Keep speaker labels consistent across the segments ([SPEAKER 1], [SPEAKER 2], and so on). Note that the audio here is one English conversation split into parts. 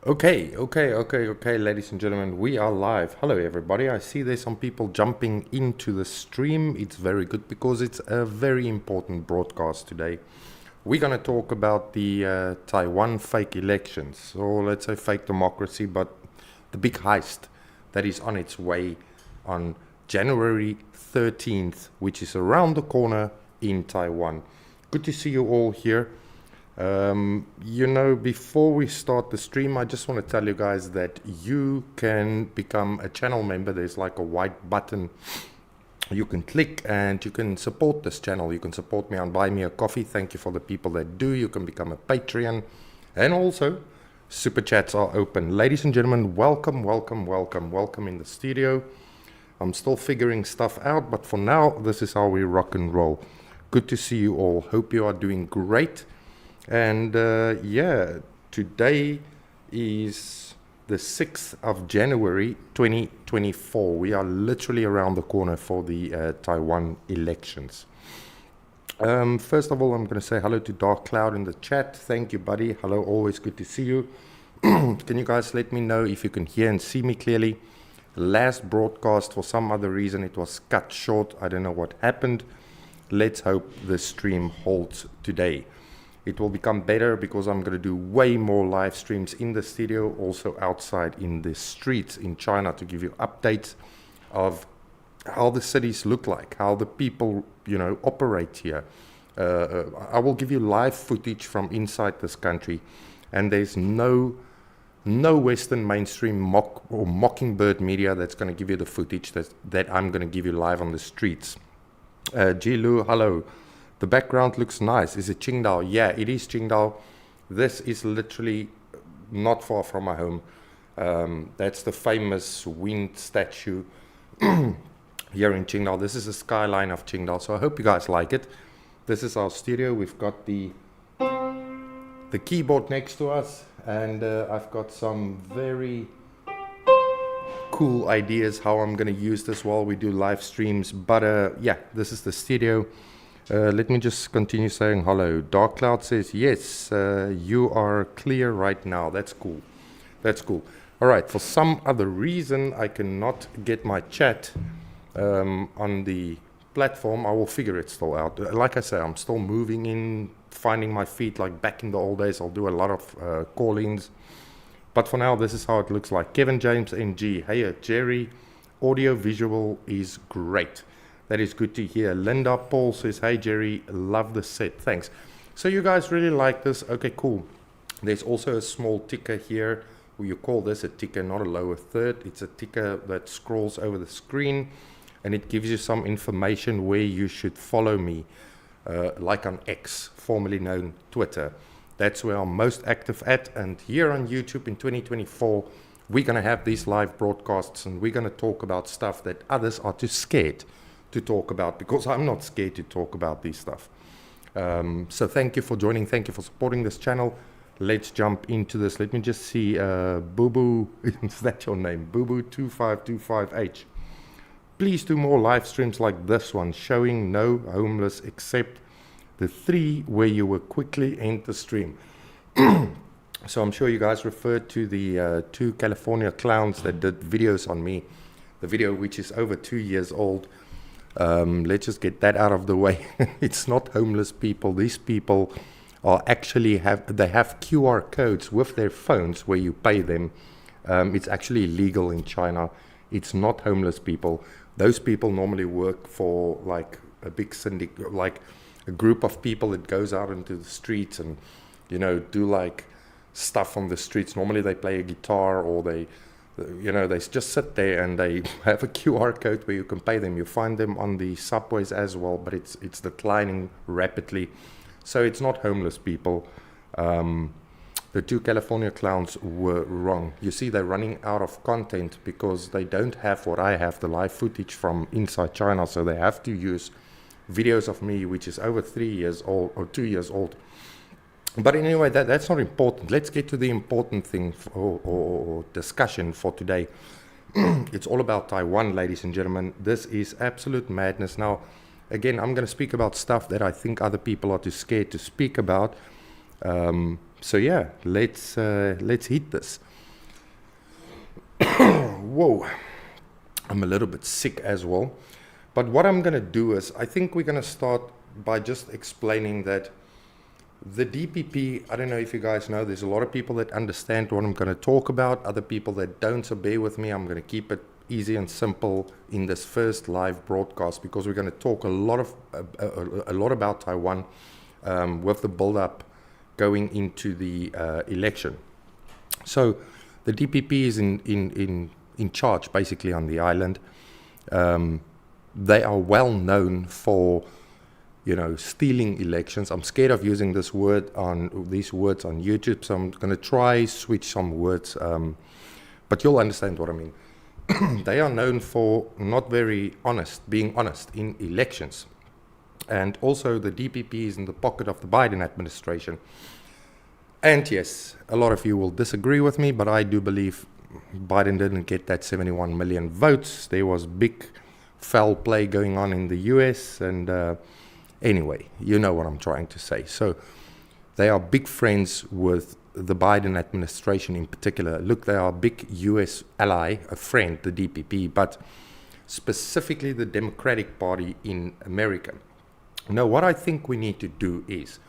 [SPEAKER 1] Okay, ladies and gentlemen, we are live. Hello, everybody. I see there's some people jumping into the stream. It's very good because it's a very important broadcast today. We're going to talk about the Taiwan fake elections, or let's say fake democracy, but the big heist that is on its way on January 13th, which is around the corner in Taiwan. Good to see you all here. Before we start the stream, I just want to tell you guys that you can become a channel member. There's like a white button you can click and you can support this channel. You can support me on Buy Me a Coffee. Thank you for the people that do. You can become a Patreon, and also super chats are open. Ladies and gentlemen, welcome in the studio. I'm still figuring stuff out, but for now, this is how we rock and roll. Good to see you all. Hope you are doing great. And today is the 6th of January 2024. We are literally around the corner for the Taiwan elections. First of all, I'm going to say hello to Dark Cloud in the chat. Thank you, buddy. Hello, always good to see you. Can you guys let me know if you can hear and see me clearly? Last broadcast, for some other reason, it was cut short. I don't know what happened. Let's hope the stream holds today. It will become better because I'm going to do way more live streams in the studio, also outside in the streets in China, to give you updates of how the cities look like, how the people, operate here. I will give you live footage from inside this country, and there's no Western mainstream mockingbird media that's going to give you the footage that I'm going to give you live on the streets. Jilu, hello. The background looks nice. Is it Qingdao? Yeah, it is Qingdao. This is literally not far from my home. That's the famous wind statue here in Qingdao. This is the skyline of Qingdao. So I hope you guys like it. This is our studio. We've got the keyboard next to us, and I've got some very cool ideas how I'm going to use this while we do live streams. But yeah, this is the studio. Let me just continue saying hello. Dark Cloud says, yes, you are clear right now. That's cool. That's cool. All right. For some other reason, I cannot get my chat on the platform. I will figure it still out. Like I say, I'm still moving in, finding my feet. Like back in the old days, I'll do a lot of call-ins. But for now, this is how it looks like. Kevin James NG. Hey, Jerry. Audio visual is great. That is good to hear. Linda Paul says, hey, Jerry, love the set. Thanks. So you guys really like this? Okay, cool. There's also a small ticker here. You call this a ticker, not a lower third. It's a ticker that scrolls over the screen, and it gives you some information where you should follow me, like on X, formerly known Twitter. That's where I'm most active at. And here on YouTube in 2024, we're going to have these live broadcasts, and we're going to talk about stuff that others are too scared to talk about, because I'm not scared to talk about this stuff. So thank you for joining. Thank you for supporting this channel. Let's jump into this. Let me just see. Boo Boo, is that your name? Boo Boo 2525H. Please do more live streams like this one, showing no homeless except the 3 where you will quickly end the stream. So I'm sure you guys referred to the 2 California clowns that did videos on me. The video, which is over 2 years old. Let's just get that out of the way. It's not homeless people. These people are actually have QR codes with their phones where you pay them. It's actually illegal in China. It's not homeless people. Those people normally work for like a big syndicate, like a group of people that goes out into the streets and, do like stuff on the streets. Normally they play a guitar, or they just sit there and they have a QR code where you can pay them. You find them on the subways as well, but it's declining rapidly. So it's not homeless people. The 2 California clowns were wrong. You see, they're running out of content because they don't have what I have, the live footage from inside China. So they have to use videos of me, which is over 3 years old or 2 years old. But anyway, that's not important. Let's get to the important thing or discussion for today. It's all about Taiwan, ladies and gentlemen. This is absolute madness. Now, again, I'm going to speak about stuff that I think other people are too scared to speak about. So yeah, let's hit this. Whoa, I'm a little bit sick as well. But what I'm going to do is, I think we're going to start by just explaining that the DPP, I don't know if you guys know, there's a lot of people that understand what I'm going to talk about, other people that don't, so bear with me. I'm going to keep it easy and simple in this first live broadcast, because we're going to talk a lot about Taiwan with the build-up going into the election. So the DPP is in charge basically on the island. They are well known for stealing elections. I'm scared of using these words on YouTube, so I'm going to try switch some words, but you'll understand what I mean. They are known for not being honest in elections. And also the DPP is in the pocket of the Biden administration. And yes, a lot of you will disagree with me, but I do believe Biden didn't get that 71 million votes. There was big foul play going on in the US. And anyway, you know what I'm trying to say. So they are big friends with the Biden administration in particular. Look, they are a big US ally, a friend, the DPP, but specifically the Democratic Party in America. Now, what I think we need to do is,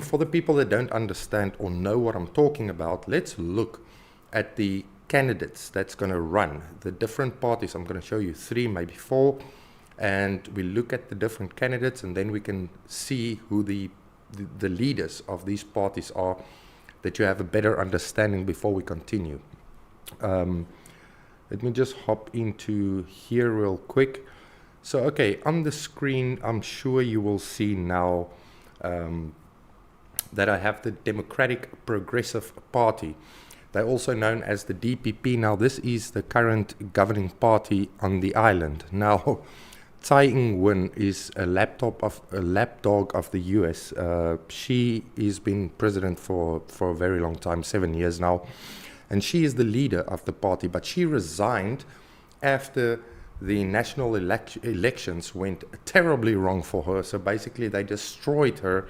[SPEAKER 1] for the people that don't understand or know what I'm talking about, let's look at the candidates that's going to run the different parties. I'm going to show you 3, maybe 4, and we look at the different candidates, and then we can see who the leaders of these parties are, that you have a better understanding before we continue. Let me just hop into here real quick. So, okay, on the screen, I'm sure you will see now that I have the Democratic Progressive Party. They're also known as the DPP. Now, this is the current governing party on the island. Now, Tsai Ing-wen is a lapdog of the US. She has been president for a very long time, 7 years now, and she is the leader of the party. But she resigned after the national elections went terribly wrong for her. So basically, they destroyed her.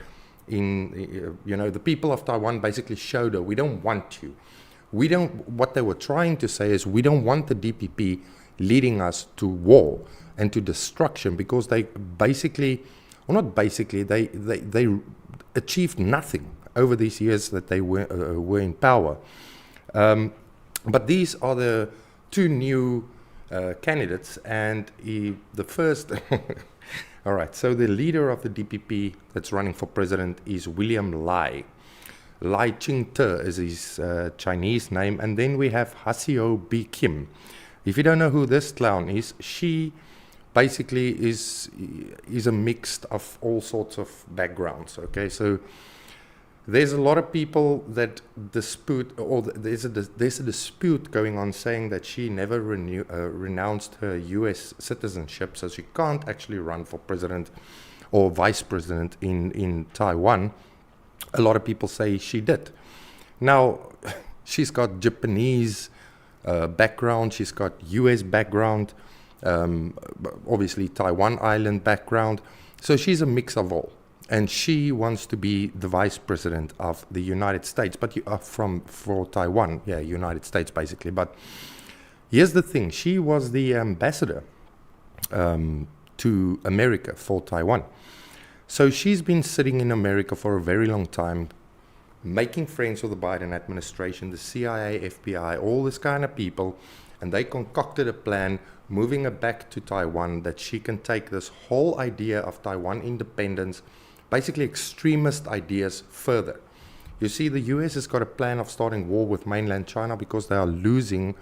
[SPEAKER 1] The people of Taiwan basically showed her, we don't want you. What they were trying to say is, we don't want the DPP leading us to war and to destruction, because they basically, or not basically, they achieved nothing over these years that they were in power. But these are the 2 new candidates, and the first, all right, so the leader of the DPP that's running for president is William Lai. Lai Ching-te is his Chinese name, and then we have Haseo B. Kim. If you don't know who this clown is, she basically is a mix of all sorts of backgrounds. Okay, so there's a lot of people that dispute, or there's a dispute going on saying that she never renounced her US citizenship, so she can't actually run for president or vice president in Taiwan. A lot of people say she did. Now, she's got Japanese background, she's got US background, obviously Taiwan island background. So she's a mix of all. And she wants to be the vice president of the United States, but for Taiwan, yeah, United States basically. But here's the thing, she was the ambassador to America for Taiwan. So she's been sitting in America for a very long time, making friends with the Biden administration, the CIA, FBI, all this kind of people, and they concocted a plan moving her back to Taiwan, that she can take this whole idea of Taiwan independence, basically extremist ideas, further. You see, the US has got a plan of starting war with mainland China because they are losing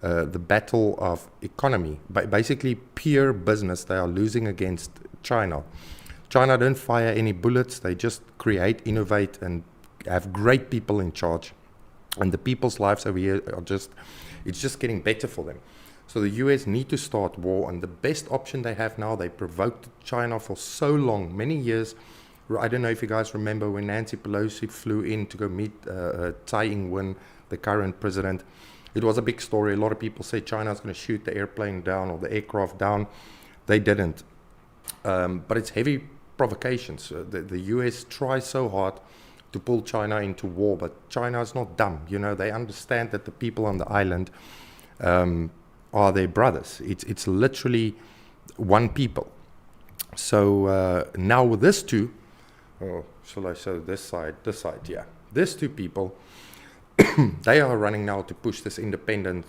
[SPEAKER 1] the battle of economy. Basically, pure business, they are losing against China. China don't fire any bullets, they just create, innovate, and have great people in charge. And the people's lives over here are it's just getting better for them. So the US need to start war, and the best option they have now, they provoked China for so long, many years. I don't know if you guys remember when Nancy Pelosi flew in to go meet Tsai Ing-wen, the current president. It was a big story. A lot of people say China's going to shoot the airplane down or the aircraft down. They didn't. But it's heavy provocations. The US tries so hard to pull China into war, but China is not dumb. You know, they understand that the people on the island are their brothers. It's literally one people. So now with this two, shall I show this side, yeah. These 2 people, they are running now to push this independence,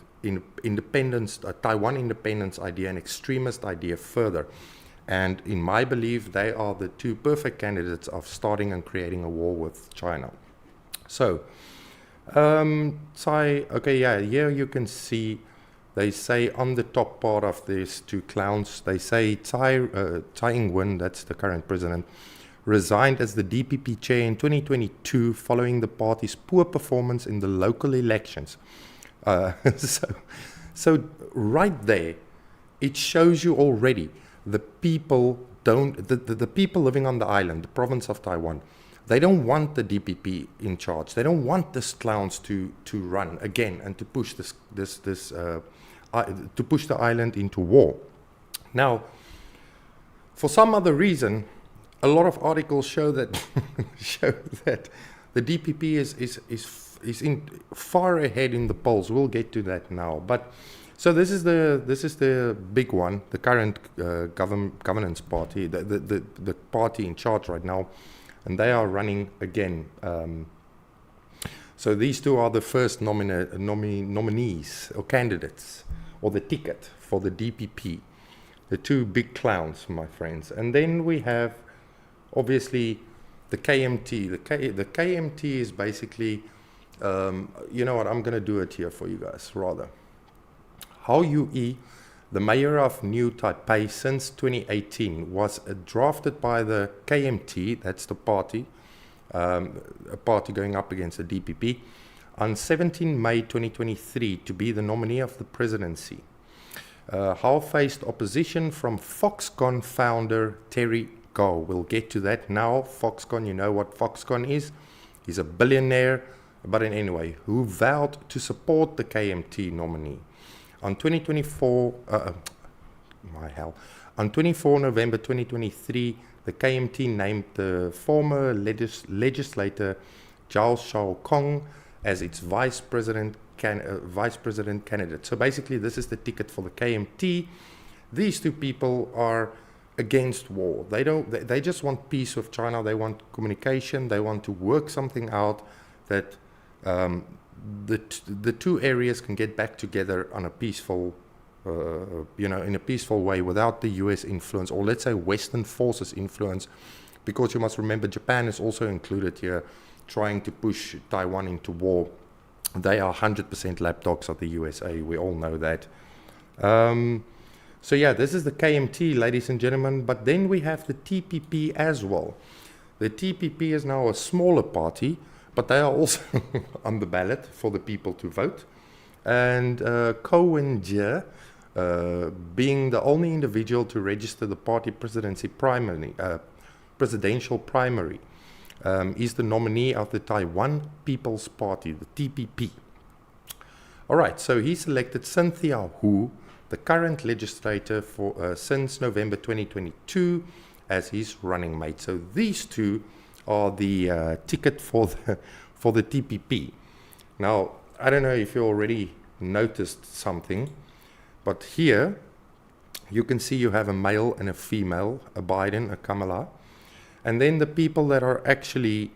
[SPEAKER 1] Taiwan independence idea, an extremist idea further. And in my belief, they are the 2 perfect candidates of starting and creating a war with China. So, okay, yeah, here you can see, they say on the top part of these 2 clowns, they say Tsai Ing-wen, that's the current president, resigned as the DPP chair in 2022 following the party's poor performance in the local elections. So right there, it shows you already the people the people living on the island, the province of Taiwan, They don't want the DPP in charge. They don't want these clowns to run again and to push to push the island into war. Now, for some other reason, a lot of articles show that the DPP is in far ahead in the polls. We'll get to that now. But so this is the big one, the current governance party, the party in charge right now, and they are running again. So these two are the first nominees or candidates, or the ticket for the DPP, the two big clowns, my friends. And then we have obviously the KMT. The KMT is basically, you know what, I'm going to do it here for you guys rather. Hou Yu-ih, the mayor of New Taipei since 2018, was drafted by the KMT, that's the party, a party going up against the DPP, on 17 May 2023 to be the nominee of the presidency. Hou faced opposition from Foxconn founder Terry Gou. We'll get to that now. Foxconn, you know what Foxconn is. He's a billionaire, but anyway, who vowed to support the KMT nominee. On 24 November 2023, the KMT named the former legislator Zhao Shaokong as its vice president candidate. So basically, this is the ticket for the KMT. These two people are against war. They just want peace with China. They want communication. They want to work something out that the two areas can get back together on a peaceful, in a peaceful way without the US influence, or let's say Western forces influence, because you must remember Japan is also included here, trying to push Taiwan into war. They are 100% lapdogs of the USA. We all know that. So yeah, this is the KMT, ladies and gentlemen. But then we have the TPP as well. The TPP is now a smaller party, but they are also on the ballot for the people to vote. And Kuomin, being the only individual to register the party presidential primary, is the nominee of the Taiwan People's Party, the TPP. All right, so he selected Cynthia Hu, the current legislator for since November 2022, as his running mate. So these two are the ticket for the TPP. Now, I don't know if you already noticed something, but here you can see you have a male and a female, a Biden, a Kamala, and then the people that are actually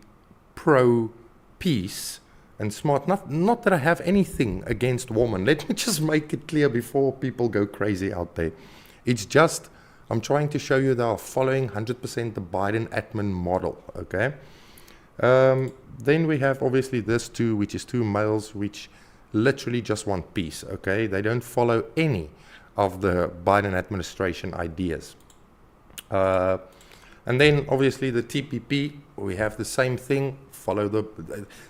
[SPEAKER 1] pro-peace and smart. Not that I have anything against women. Let me just make it clear before people go crazy out there. It's just, I'm trying to show you they are following 100% the Biden admin model, okay? Then we have obviously this two, which is two males, which literally just want peace, okay? They don't follow any of the Biden administration ideas. And then obviously the TPP, we have the same thing,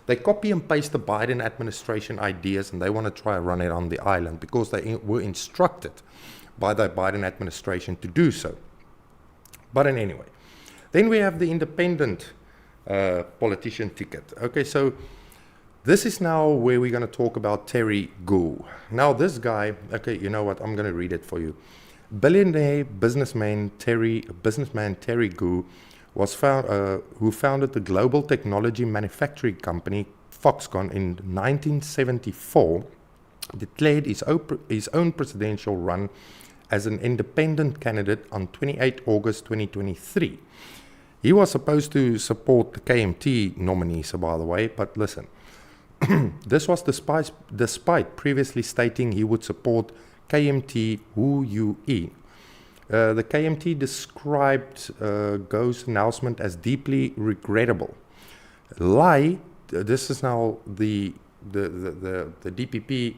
[SPEAKER 1] they copy and paste the Biden administration ideas, and they want to try and run it on the island because they were instructed by the Biden administration to do so. But anyway, then we have the independent politician ticket. Okay, so this is now where we're going to talk about Terry Gou. Now this guy, okay, you know what, I'm going to read it for you. Billionaire businessman Terry Gou was who founded the global technology manufacturing company Foxconn in 1974, declared his own presidential run as an independent candidate on 28 August 2023. He was supposed to support the KMT nominees, by the way, but listen, this was despite previously stating he would support KMT Hou Yu-ih. The KMT described Gou's announcement as deeply regrettable. This is now the DPP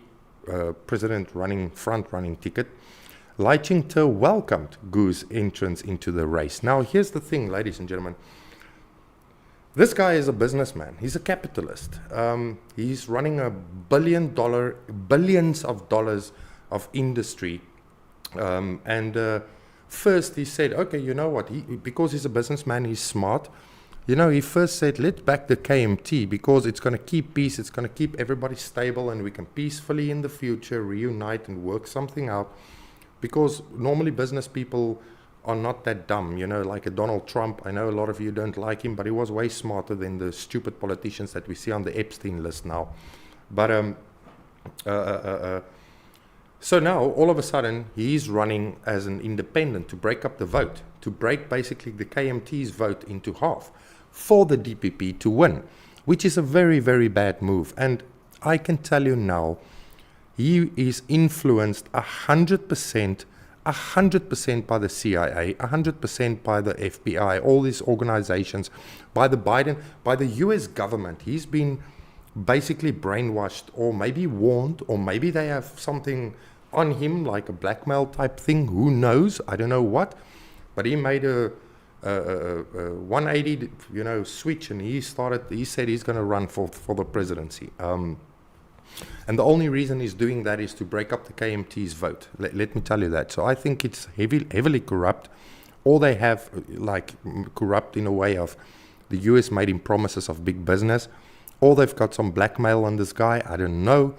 [SPEAKER 1] front-running ticket. Lai Ching-te welcomed Gou's entrance into the race. Now, here's the thing, ladies and gentlemen. This guy is a businessman. He's a capitalist. He's running a billions of dollars of industry. First he said, okay, you know what, because he's a businessman, he's smart. he first said, let's back the KMT because it's going to keep peace, it's going to keep everybody stable, and we can peacefully in the future reunite and work something out. Because normally business people are not that dumb, like a Donald Trump. I know a lot of you don't like him, but he was way smarter than the stupid politicians that we see on the Epstein list now. But so now, all of a sudden, he's running as an independent to break up the vote, to break basically the KMT's vote into half for the DPP to win, which is a very, very bad move. And I can tell you now, he is influenced 100% by the CIA, 100% by the FBI, all these organizations, by the US government. He's been basically brainwashed, or maybe warned, or maybe they have something on him, like a blackmail type thing. Who knows? I don't know what. But he made a 180, switch, and he said he's going to run for the presidency. And the only reason he's doing that is to break up the KMT's vote. Let me tell you that. So I think it's heavily corrupt. Or they have, corrupt in a way of the US made him promises of big business. Or they've got some blackmail on this guy. I don't know.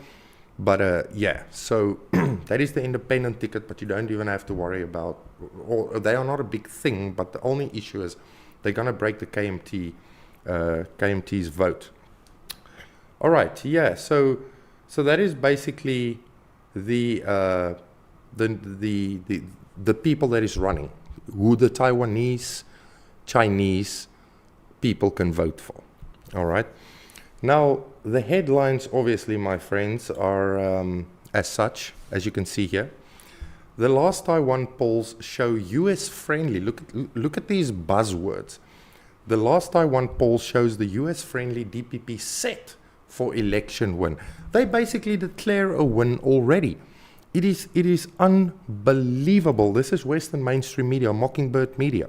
[SPEAKER 1] But yeah, so that is the independent ticket, but you don't even have to worry about, or they are not a big thing, but the only issue is they're going to break the KMT's vote. All right, yeah, so that is basically the people that is running, who the Taiwanese, Chinese people can vote for. All right. Now, the headlines, obviously, my friends, are as such, as you can see here. The last Taiwan polls show US-friendly. Look at these buzzwords. The last Taiwan poll shows the US-friendly DPP set for election win. They basically declare a win already. It is unbelievable. This is Western mainstream media, Mockingbird media.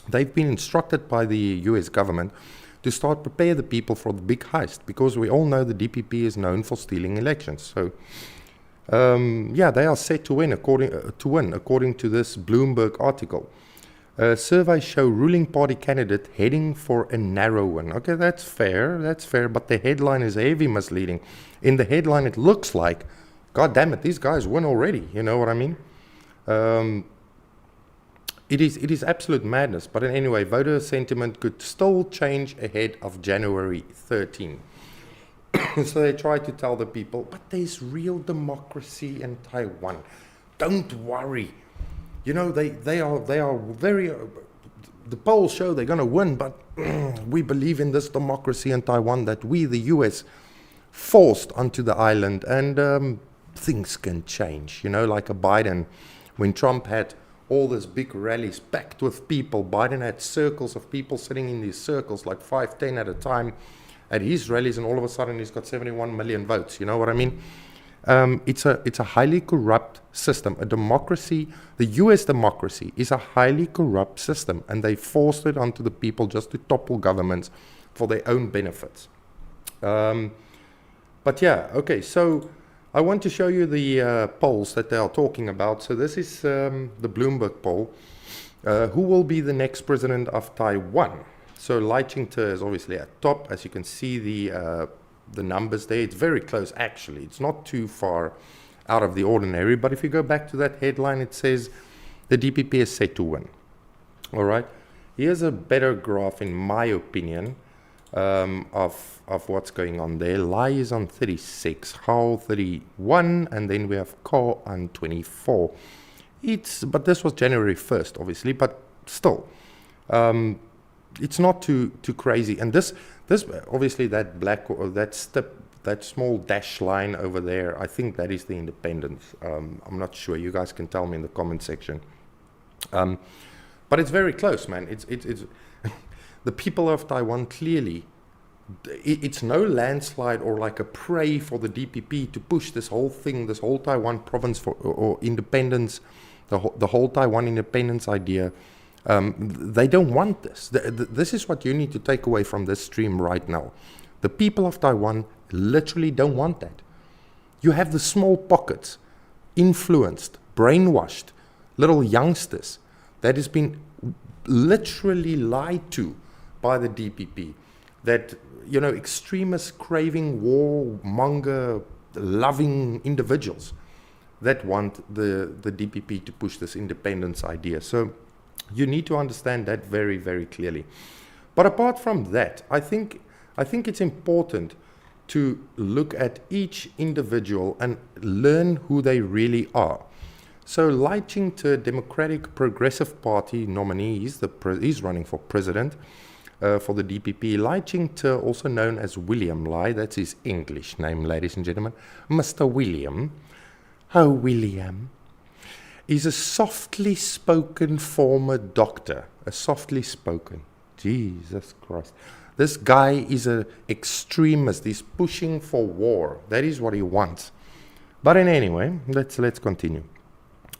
[SPEAKER 1] They've been instructed by the US government to start prepare the people for the big heist, because we all know the DPP is known for stealing elections. So, yeah, they are set to win according to this Bloomberg article. Surveys show ruling party candidate heading for a narrow win. Okay, that's fair, but the headline is heavy misleading. In the headline, it looks like, God damn it, these guys won already. You know what I mean? It is absolute madness. But anyway, voter sentiment could still change ahead of January 13. So they try to tell the people, but there's real democracy in Taiwan. Don't worry. They are very. The polls show they're going to win, but we believe in this democracy in Taiwan that we, the US, forced onto the island, and things can change. Like a Biden, when Trump had all these big rallies packed with people. Biden had circles of people sitting in these circles, like 5, 10 at a time, at his rallies, and all of a sudden he's got 71 million votes. You know what I mean? It's a highly corrupt system. A democracy, the US democracy, is a highly corrupt system, and they forced it onto the people just to topple governments for their own benefits. But yeah, okay, so I want to show you the polls that they are talking about. So this is the Bloomberg poll. Who will be the next president of Taiwan? So Lai Ching-te is obviously at top. As you can see, the numbers there, it's very close actually. It's not too far out of the ordinary. But if you go back to that headline, it says the DPP is set to win. All right. Here's a better graph, in my opinion, of what's going on there. Lai is on 36, Hao 31, and then we have Ko on 24. But this was January 1st, obviously, but still, it's not too crazy. And this obviously, that black, or that small dash line over there, I think that is the Independence. I'm not sure. You guys can tell me in the comment section. But it's very close, man. It's the people of Taiwan clearly, it's no landslide or like a prey for the DPP to push this whole thing, this whole Taiwan province or independence, the whole Taiwan independence idea. They don't want this. This is what you need to take away from this stream right now. The people of Taiwan literally don't want that. You have the small pockets, influenced, brainwashed, little youngsters that has been literally lied to by the DPP, that, you know, extremists, craving warmonger, loving individuals that want the DPP to push this independence idea. So you need to understand that very, very clearly. But apart from that, I think it's important to look at each individual and learn who they really are. So Lai Ching-te, Democratic Progressive Party nominee, he's running for president for the DPP. Lai Ching-te, also known as William Lai, that's his English name, ladies and gentlemen. Mr. William. Oh, William. He's a softly spoken former doctor. A softly spoken. Jesus Christ. This guy is an extremist. He's pushing for war. That is what he wants. But anyway, let's continue.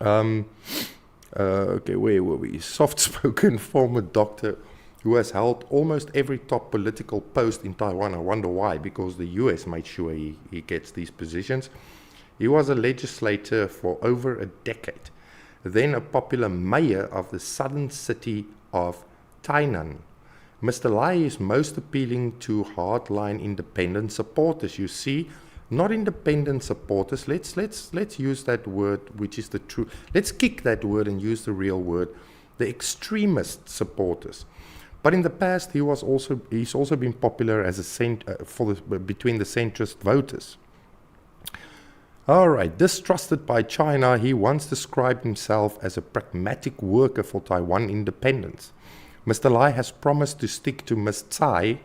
[SPEAKER 1] Okay, where were we? Soft-spoken former doctor who has held almost every top political post in Taiwan. I wonder why, because the US made sure he gets these positions. He was a legislator for over a decade, then a popular mayor of the southern city of Tainan. Mr. Lai is most appealing to hardline independent supporters. You see, not independent supporters. Let's use that word, which is the true. Let's kick that word and use the real word. The extremist supporters. But in the past, he's also been popular as between the centrist voters. All right, distrusted by China, he once described himself as a pragmatic worker for Taiwan independence. Mr. Lai has promised to stick to Ms. Tsai,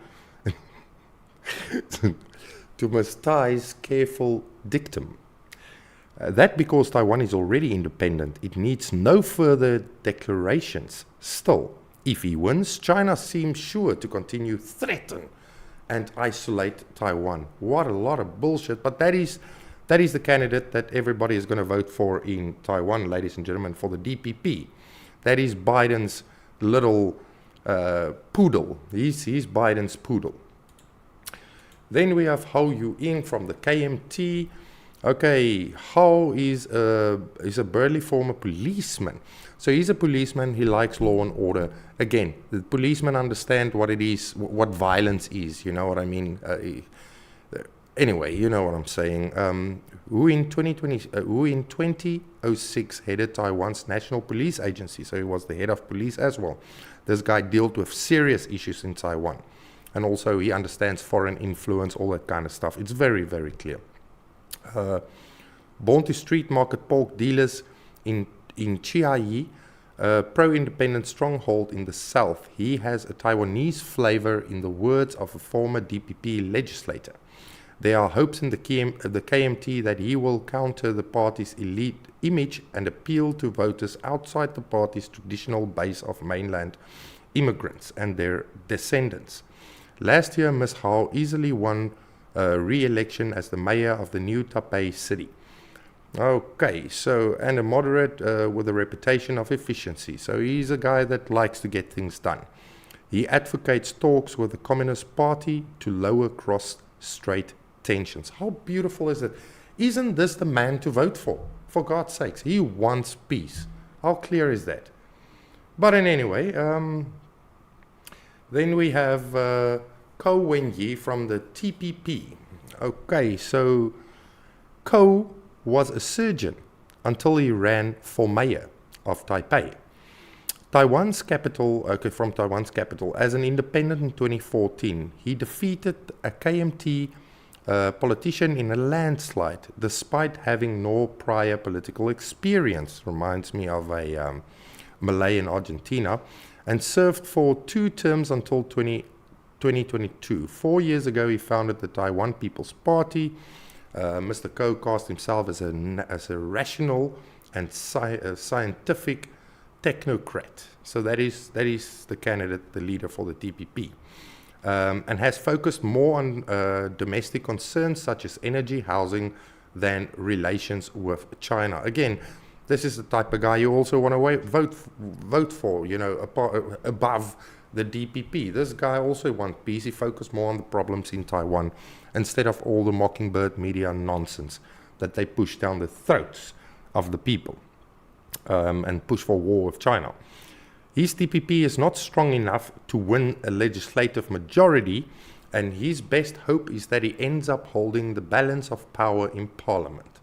[SPEAKER 1] to Ms. Tsai's careful dictum. That because Taiwan is already independent, it needs no further declarations. Still, if he wins, China seems sure to continue threaten and isolate Taiwan. What a lot of bullshit, but that is the candidate that everybody is going to vote for in Taiwan, ladies and gentlemen, for the DPP. That is Biden's little poodle. He's Biden's poodle. Then we have Hou Yu-ing from the KMT. Okay, Hou is a burly former policeman. So he's a policeman, he likes law and order. Again, the policemen understand what it is, what violence is, you know what I mean? Anyway, you know what I'm saying. Who in 2006 headed Taiwan's National Police Agency, so he was the head of police as well. This guy dealt with serious issues in Taiwan. And also he understands foreign influence, all that kind of stuff. It's very, very clear. Born to street market pork dealers in Chiayi, a pro-independent stronghold in the south, he has a Taiwanese flavor, in the words of a former DPP legislator. There are hopes in the KMT that he will counter the party's elite image and appeal to voters outside the party's traditional base of mainland immigrants and their descendants. Last year, Ms. Hou easily won re-election as the mayor of the new Taipei city. Okay, so, and a moderate with a reputation of efficiency. So he's a guy that likes to get things done. He advocates talks with the Communist Party to lower cross-strait tensions. How beautiful is it? Isn't this the man to vote for God's sakes? He wants peace. How clear is that? But anyway, then we have Ko Wen-yi from the TPP. Okay, so Ko was a surgeon until he ran for mayor of Taipei. Taiwan's capital, from Taiwan's capital, as an independent in 2014, he defeated a KMT politician in a landslide, despite having no prior political experience. Reminds me of a Malay in Argentina, and served for 2 terms until 2022. 4 years ago, he founded the Taiwan People's Party. Mr. Ko cast himself as a rational and scientific technocrat. So that is the candidate, the leader for the TPP. And has focused more on domestic concerns such as energy, housing, than relations with China. Again, this is the type of guy you also want to vote for, you know, above the DPP. This guy also wants peace. He focused more on the problems in Taiwan instead of all the mockingbird media nonsense that they push down the throats of the people and push for war with China. His DPP is not strong enough to win a legislative majority, and his best hope is that he ends up holding the balance of power in parliament.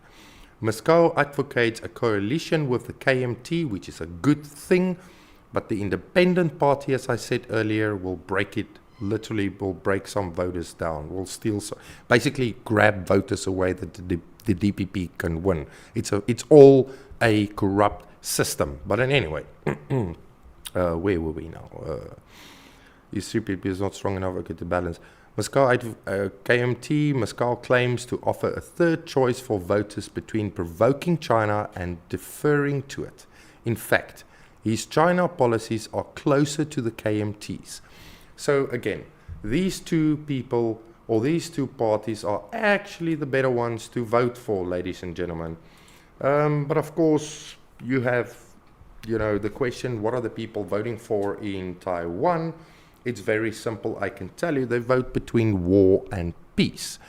[SPEAKER 1] Moscow advocates a coalition with the KMT, which is a good thing, but the Independent Party, as I said earlier, will break it, literally will break some voters down, will steal, basically grab voters away that the DPP can win. It's all a corrupt system. But anyway, where were we now? His CPP is not strong enough to balance. Moscow KMT, Moscow claims to offer a third choice for voters between provoking China and deferring to it. In fact, his China policies are closer to the KMT's. So again, these two people or these two parties are actually the better ones to vote for, ladies and gentlemen. But of course, you have, the question, what are the people voting for in Taiwan? It's very simple. I can tell you they vote between war and peace.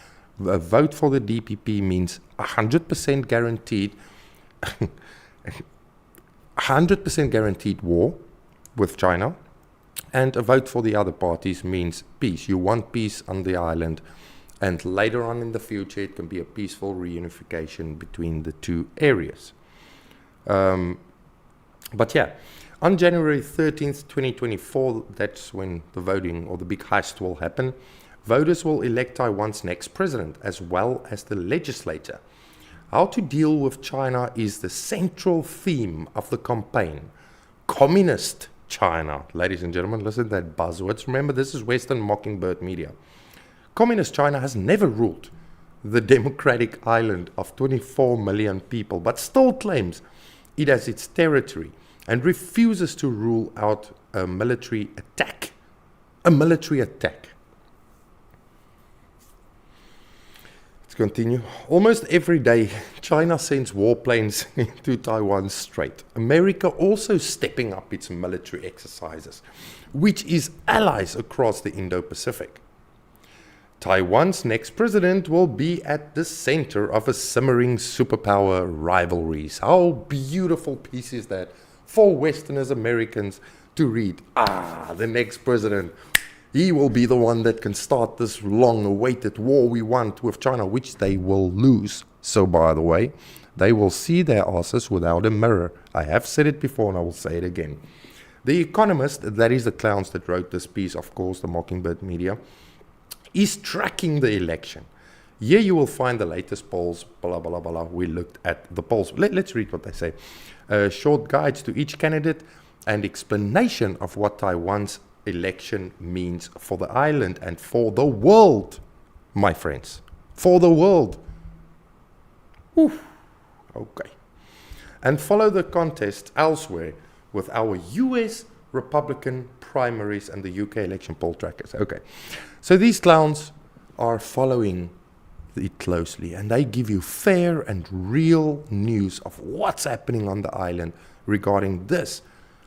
[SPEAKER 1] A vote for the DPP means 100% guaranteed 100% guaranteed war with China, and a vote for the other parties means peace. You want peace on the island, and later on in the future it can be a peaceful reunification between the two areas. But yeah, on January 13th, 2024, that's when the voting or the big heist will happen. Voters will elect Taiwan's next president as well as the legislature. How to deal with China is the central theme of the campaign. Communist China. Ladies and gentlemen, listen to that buzzwords. Remember, this is Western Mockingbird Media. Communist China has never ruled the democratic island of 24 million people, but still claims it as its territory and refuses to rule out a military attack. A military attack. Let's continue. Almost every day, China sends warplanes into Taiwan's Strait. America also stepping up its military exercises, which is allies across the Indo-Pacific. Taiwan's next president will be at the center of a simmering superpower rivalries. How beautiful piece is that for Westerners, Americans to read? The next president, he will be the one that can start this long-awaited war we want with China, which they will lose. So, by the way, they will see their asses without a mirror. I have said it before and I will say it again. The Economist, that is the clowns that wrote this piece, of course, the Mockingbird Media, is tracking the election. Here you will find the latest polls, blah, blah, blah. We looked at the polls. Let's read what they say. Short guides to each candidate and explanation of what Taiwan's election means for the island and for the world, my friends. For the world. Oof. Okay. And follow the contest elsewhere with our US Republican primaries and the UK election poll trackers. Okay. So these clowns are following it closely, and they give you fair and real news of what's happening on the island regarding this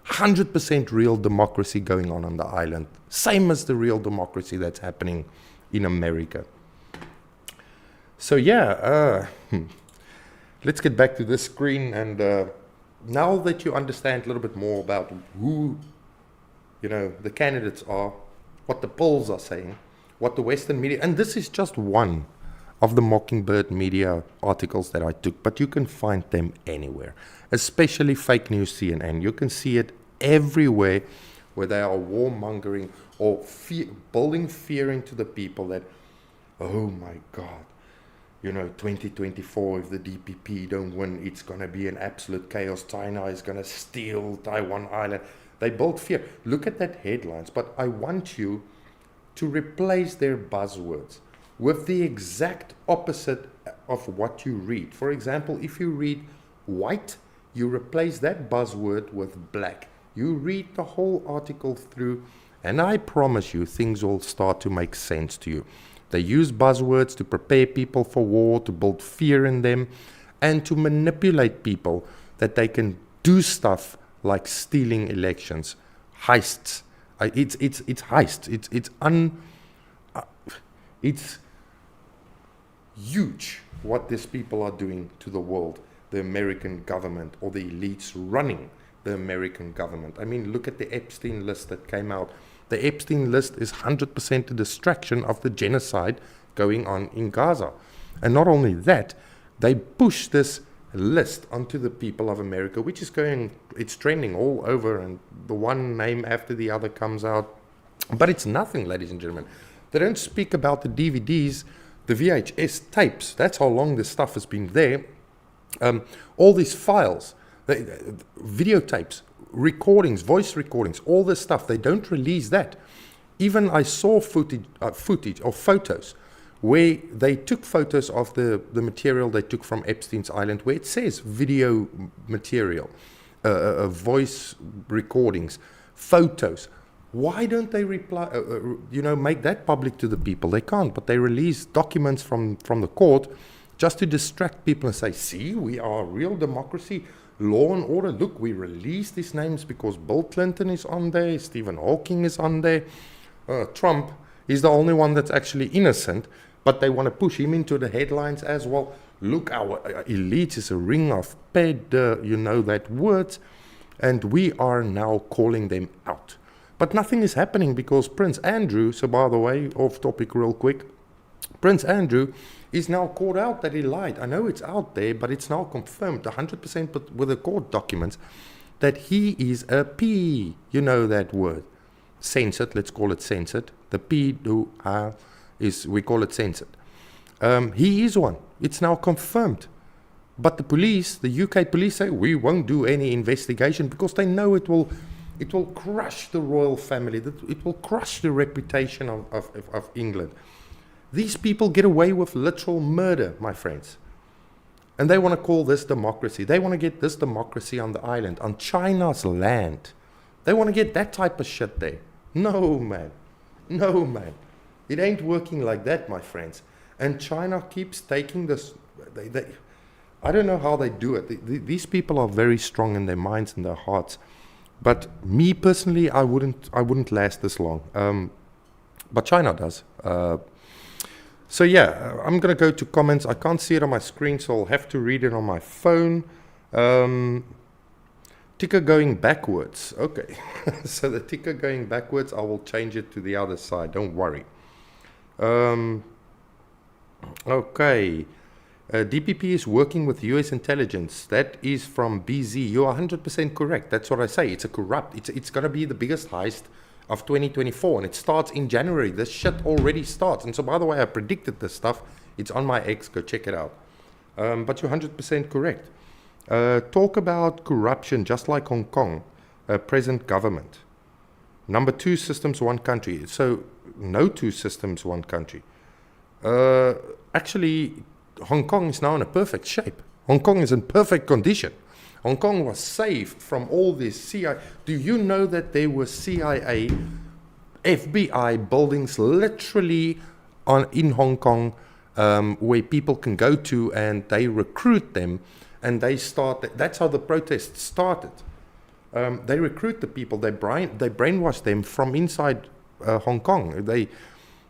[SPEAKER 1] 100% real democracy going on the island, same as the real democracy that's happening in America. So yeah, let's get back to this screen, and now that you understand a little bit more about who the candidates are, what the polls are saying, what the Western media, and this is just one of the Mockingbird Media articles that I took, but you can find them anywhere, especially fake news CNN. You can see it everywhere where they are warmongering or building fear into the people that, oh my God, 2024, if the DPP don't win, it's going to be an absolute chaos. China is going to steal Taiwan Island. They build fear. Look at that headlines, but I want you to replace their buzzwords with the exact opposite of what you read. For example, if you read white, you replace that buzzword with black. You read the whole article through, and I promise you things will start to make sense to you. They use buzzwords to prepare people for war, to build fear in them, and to manipulate people that they can do stuff like stealing elections, heists. It's heists. It's huge what these people are doing to the world, the American government or the elites running the American government. I mean, look at the Epstein list that came out. The Epstein list is 100% a distraction of the genocide going on in Gaza. And not only that, they push this list onto the people of America, which is it's trending all over, and the one name after the other comes out. But it's nothing, ladies and gentlemen. They don't speak about the DVDs, the VHS tapes. That's how long this stuff has been there. All these files, videotapes, recordings, voice recordings, all this stuff, they don't release that. Even I saw footage or photos where they took photos of the material they took from Epstein's Island, where it says video material, voice recordings, photos. Why don't they make that public to the people? They can't, but they release documents from the court just to distract people and say, see, we are a real democracy, law and order. Look, we release these names because Bill Clinton is on there, Stephen Hawking is on there, Trump is the only one that's actually innocent, but they want to push him into the headlines as well. Look, our elite is a ring of that words, and we are now calling them out. But nothing is happening because Prince Andrew, so by the way, off topic real quick, Prince Andrew is now caught out that he lied. I know it's out there, but it's now confirmed 100% with the court documents that he is a P. You know that word. Censored, let's call it censored. The P we call it censored. He is one. It's now confirmed. But the police, the UK police, say we won't do any investigation because they know it will crush the royal family. It will crush the reputation of England. These people get away with literal murder, my friends. And they want to call this democracy. They want to get this democracy on the island, on China's land. They want to get that type of shit there. No, man. No, man. It ain't working like that, my friends. And China keeps taking this. I don't know how they do it. These people are very strong in their minds and their hearts. But me personally, I wouldn't last this long. But China does. So yeah, I'm going to go to comments. I can't see it on my screen, so I'll have to read it on my phone. Ticker going backwards. Okay. So the ticker going backwards, I will change it to the other side. Don't worry. Okay. DPP is working with US intelligence. That is from BZ. You're 100% correct. That's what I say. It's it's going to be the biggest heist of 2024, and it starts in January. This shit already starts. And so, by the way, I predicted this stuff. It's on my X. Go check it out. But you're 100% correct. Talk about corruption, just like Hong Kong, present government. Number 2, systems, one country. So, no 2 systems, one country. Actually, Hong Kong is now in a perfect shape. Hong Kong is in perfect condition. Hong Kong was saved from all this CIA. Do you know that there were CIA, FBI buildings literally in Hong Kong where people can go to and they recruit them and they start. That's how the protests started. They recruit the people. They brainwash them from inside Hong Kong.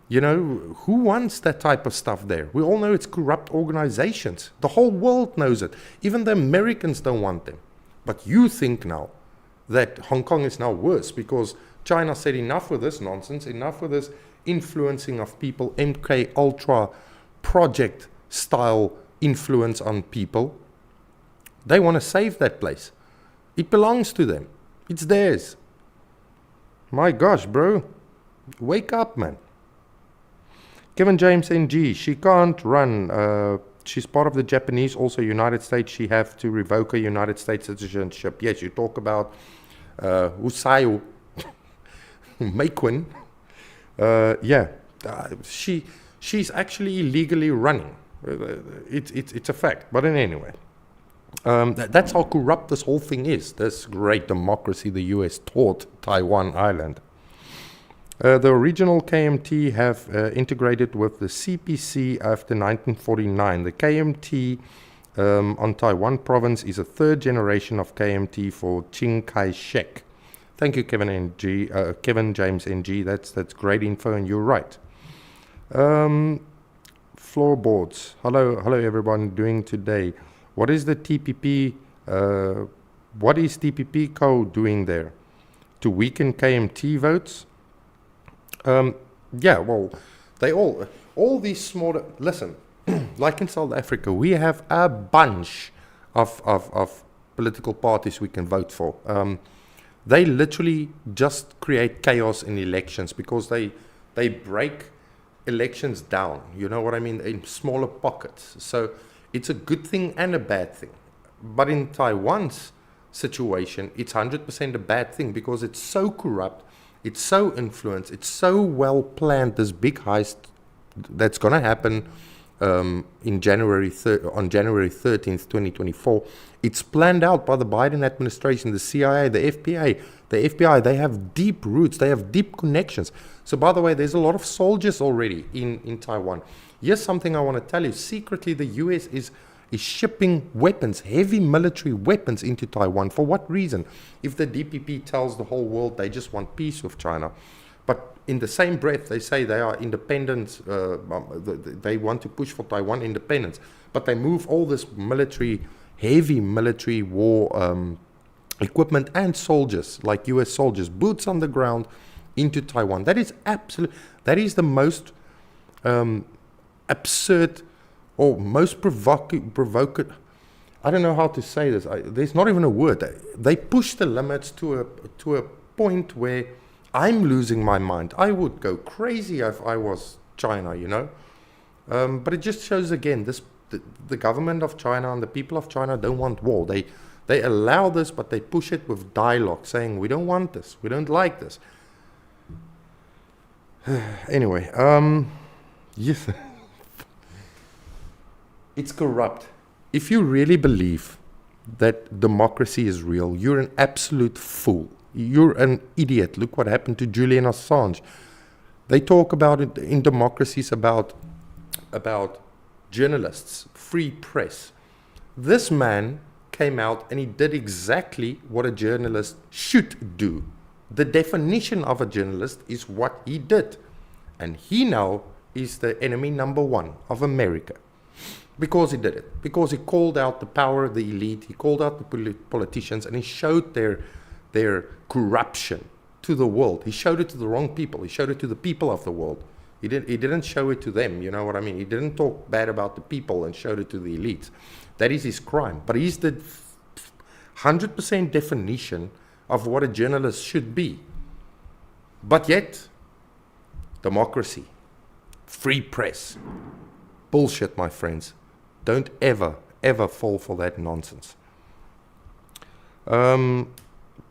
[SPEAKER 1] Who wants that type of stuff there? We all know it's corrupt organizations. The whole world knows it. Even the Americans don't want them. But you think now that Hong Kong is now worse because China said enough with this nonsense, enough with this influencing of people, MK Ultra project style influence on people. They want to save that place. It belongs to them. It's theirs. My gosh, bro. Wake up, man. Kevin James NG, she can't run. She's part of the Japanese, also United States. She have to revoke her United States citizenship. Yes, you talk about Usayo Mequin. She's actually illegally running. It's a fact. But anyway, that's how corrupt this whole thing is. This great democracy the US taught Taiwan Island. The original KMT have integrated with the CPC after 1949. The KMT on Taiwan province is a third generation of KMT for Chiang Kai-shek. Thank you, Kevin James NG. That's great info, and you're right. Floorboards. Hello everyone doing today. What is the TPP What is TPP-Co doing there? To weaken KMT votes? Yeah, well, they all these smaller, listen, like in South Africa, we have a bunch of political parties we can vote for. They literally just create chaos in elections because they break elections down, you know what I mean, in smaller pockets. So it's a good thing and a bad thing. But in Taiwan's situation, it's 100% a bad thing because it's so corrupt, it's so influenced, it's so well planned, this big heist that's going to happen on January 13th, 2024. It's planned out by the Biden administration, the CIA, the FBI. They have deep roots. They have deep connections. So, by the way, there's a lot of soldiers already in Taiwan. Here's something I want to tell you. Secretly, the US is shipping weapons, heavy military weapons into Taiwan. For what reason? If the DPP tells the whole world they just want peace with China, but in the same breath, they say they are independent, they want to push for Taiwan independence, but they move all this heavy military war equipment and soldiers, like US soldiers, boots on the ground, into Taiwan. That is the most absurd or most provocative. I don't know how to say this. There's not even a word. They push the limits to a point where I'm losing my mind. I would go crazy if I was China, you know. But it just shows again, the government of China and the people of China don't want war. They allow this, but they push it with dialogue, saying we don't want this, we don't like this. Anyway, yes, it's corrupt. If you really believe that democracy is real, you're an absolute fool. You're an idiot. Look what happened to Julian Assange. They talk about it in democracies about journalists, free press. This man came out and he did exactly what a journalist should do. The definition of a journalist is what he did. And he now is the enemy number one of America. Because he did it. Because he called out the power of the elite. He called out the politicians and he showed their corruption to the world. He showed it to the wrong people. He showed it to the people of the world. He didn't show it to them, you know what I mean? He didn't talk bad about the people and showed it to the elites. That is his crime. But he's the 100% definition of what a journalist should be. But yet, democracy, free press, bullshit, my friends. Don't ever fall for that nonsense.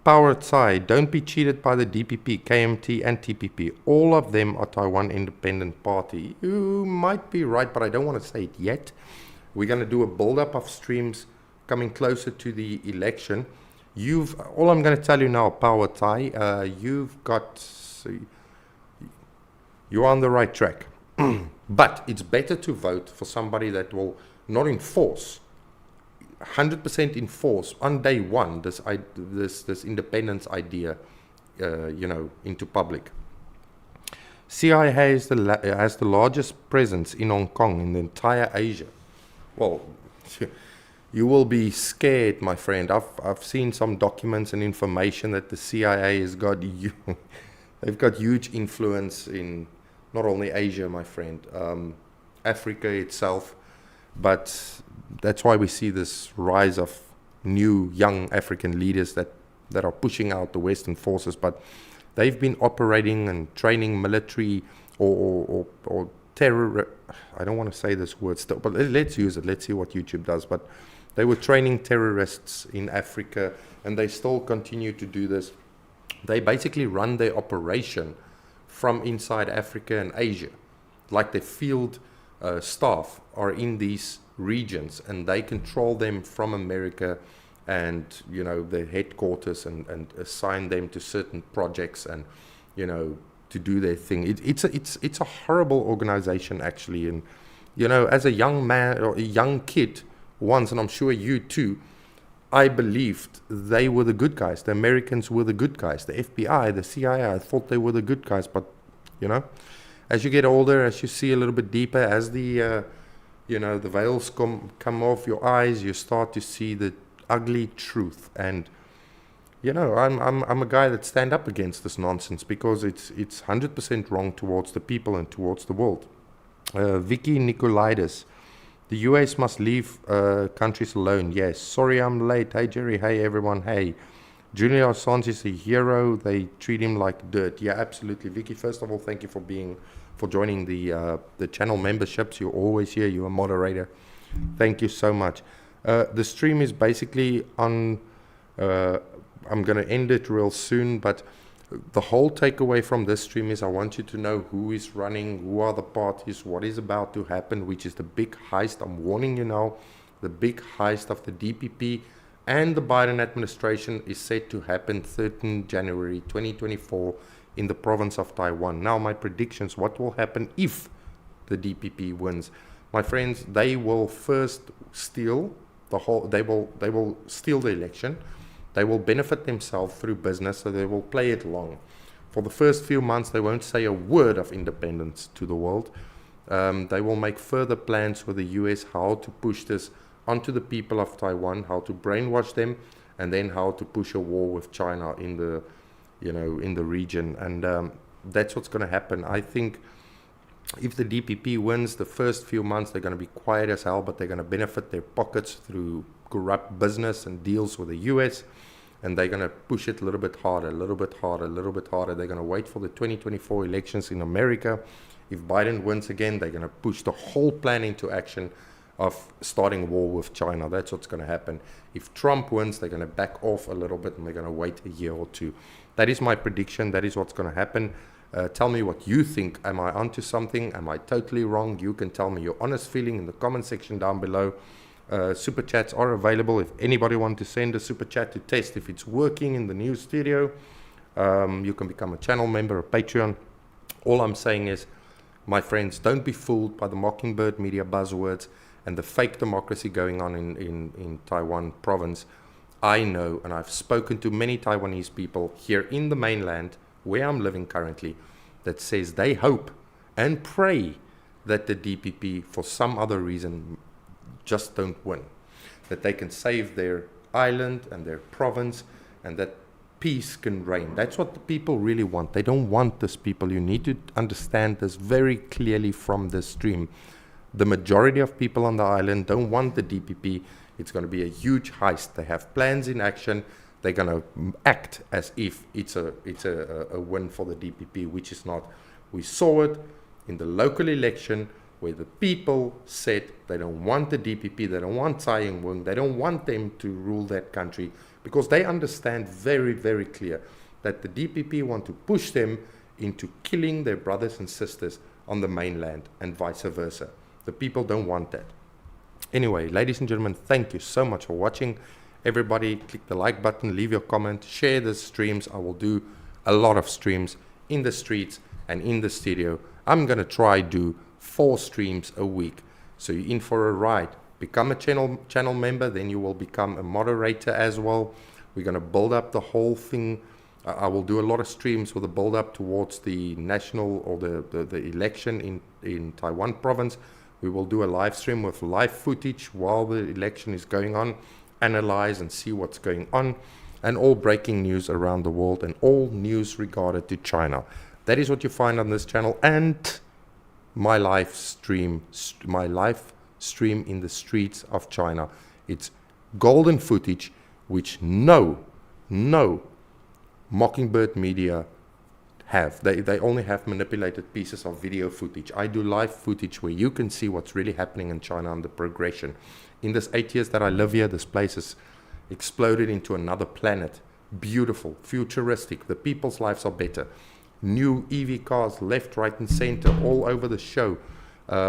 [SPEAKER 1] Power Tsai, don't be cheated by the DPP, KMT, and TPP. All of them are Taiwan Independent Party. You might be right, but I don't want to say it yet. We're going to do a build-up of streams coming closer to the election. All I'm going to tell you now, Power Tsai, you're on the right track. But it's better to vote for somebody that will not enforce 100% enforce on day one this independence idea, into public. CIA has the largest presence in Hong Kong in the entire Asia. Well, you will be scared, my friend. I've seen some documents and information that the CIA has got. They've got huge influence in not only Asia, my friend, Africa itself. But that's why we see this rise of new young African leaders that are pushing out the Western forces. But they've been operating and training military or terror. I don't want to say this word still, but let's use it. Let's see what YouTube does. But they were training terrorists in Africa, and they still continue to do this. They basically run their operation from inside Africa and Asia, like the field staff are in these regions, and they control them from America, and their headquarters, and assign them to certain projects, and to do their thing. It's a horrible organization, actually. And as a young man or a young kid once, and I'm sure you too, I believed they were the good guys. The Americans were the good guys. The FBI, the CIA, I thought they were the good guys. But as you get older, as you see a little bit deeper, as the veils come off your eyes, you start to see the ugly truth. And I'm a guy that stand up against this nonsense because it's 100% wrong towards the people and towards the world. Vicky Nicolaides, the US must leave countries alone. Yes, sorry I'm late. Hey Jerry, hey everyone, hey. Julian Assange is a hero. They treat him like dirt. Yeah, absolutely. Vicky, first of all, thank you for joining the channel memberships. You're always here. You're a moderator. Thank you so much. The stream is basically on. I'm going to end it real soon, but the whole takeaway from this stream is I want you to know who is running, who are the parties, what is about to happen, which is the big heist. I'm warning you now, the big heist of the DPP and the Biden administration is set to happen 13 January 2024 in the province of Taiwan. Now, my predictions, what will happen if the DPP wins? My friends, they will first steal they will steal the election. They will benefit themselves through business, so they will play it long. For the first few months, they won't say a word of independence to the world. They will make further plans with the US how to push this onto the people of Taiwan, how to brainwash them, and then how to push a war with China in the region. And that's what's going to happen. I think if the DPP wins, the first few months they're going to be quiet as hell, but they're going to benefit their pockets through corrupt business and deals with the US. And they're going to push it a little bit harder, a little bit harder, a little bit harder. They're going to wait for the 2024 elections in America. If Biden wins again, they're going to push the whole plan into action of starting war with China. That's what's going to happen. If Trump wins, they're going to back off a little bit and they're going to wait a year or two. That is my prediction. That is what's going to happen. Tell me what you think. Am I onto something? Am I totally wrong? You can tell me your honest feeling in the comment section down below. Super chats are available if anybody wants to send a super chat to test if it's working in the new studio. You can become a channel member, a Patreon. All I'm saying is, my friends, don't be fooled by the Mockingbird media buzzwords and the fake democracy going on in Taiwan province. I know, and I've spoken to many Taiwanese people here in the mainland where I'm living currently, that says they hope and pray that the DPP for some other reason just don't win, that they can save their island and their province and that peace can reign. That's what the people really want. They don't want this, people. You need to understand this very clearly from this stream. The majority of people on the island don't want the DPP. It's going to be a huge heist. They have plans in action. They're going to act as if it's a win for the DPP, which is not. We saw it in the local election where the people said they don't want the DPP, they don't want Tsai Ing-wen, they don't want them to rule that country because they understand very, very clear that the DPP want to push them into killing their brothers and sisters on the mainland and vice versa. The people don't want that. Anyway, ladies and gentlemen, thank you so much for watching. Everybody, click the like button, leave your comment, share the streams. I will do a lot of streams in the streets and in the studio. I'm going to try do 4 streams a week. So you're in for a ride. Become a channel member, then you will become a moderator as well. We're going to build up the whole thing. I will do a lot of streams with a build up towards the national or the election in Taiwan province. We will do a live stream with live footage while the election is going on, analyze and see what's going on, and all breaking news around the world and all news regarded to China. That is what you find on this channel, and my live stream in the streets of China. It's golden footage which no Mockingbird media have. They only have manipulated pieces of video footage. I do live footage where you can see what's really happening in China and the progression. In this 8 years that I live here, this place has exploded into another planet. Beautiful, futuristic. The people's lives are better. New EV cars left, right and center all over the show.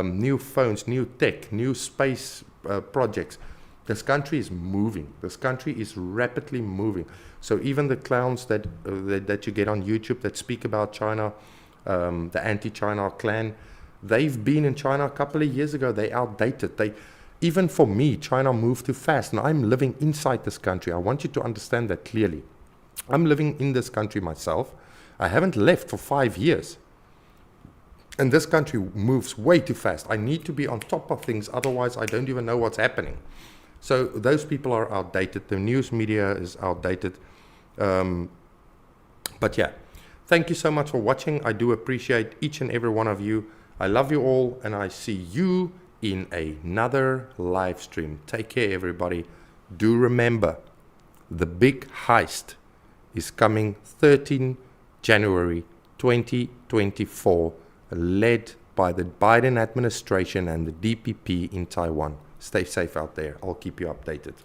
[SPEAKER 1] New phones, new tech, new space projects. This country is moving. This country is rapidly moving. So even the clowns that you get on YouTube that speak about China, the anti-China clan, they've been in China a couple of years ago. They outdated. Even for me, China moved too fast, and I'm living inside this country. I want you to understand that clearly. I'm living in this country myself. I haven't left for 5 years. And this country moves way too fast. I need to be on top of things, otherwise I don't even know what's happening. So those people are outdated. The news media is outdated. But yeah, thank you so much for watching. I do appreciate each and every one of you. I love you all, and I see you in another live stream. Take care, everybody. Do remember, the big heist is coming 13 January 2024, led by the Biden administration and the DPP in Taiwan. Stay safe out there. I'll keep you updated.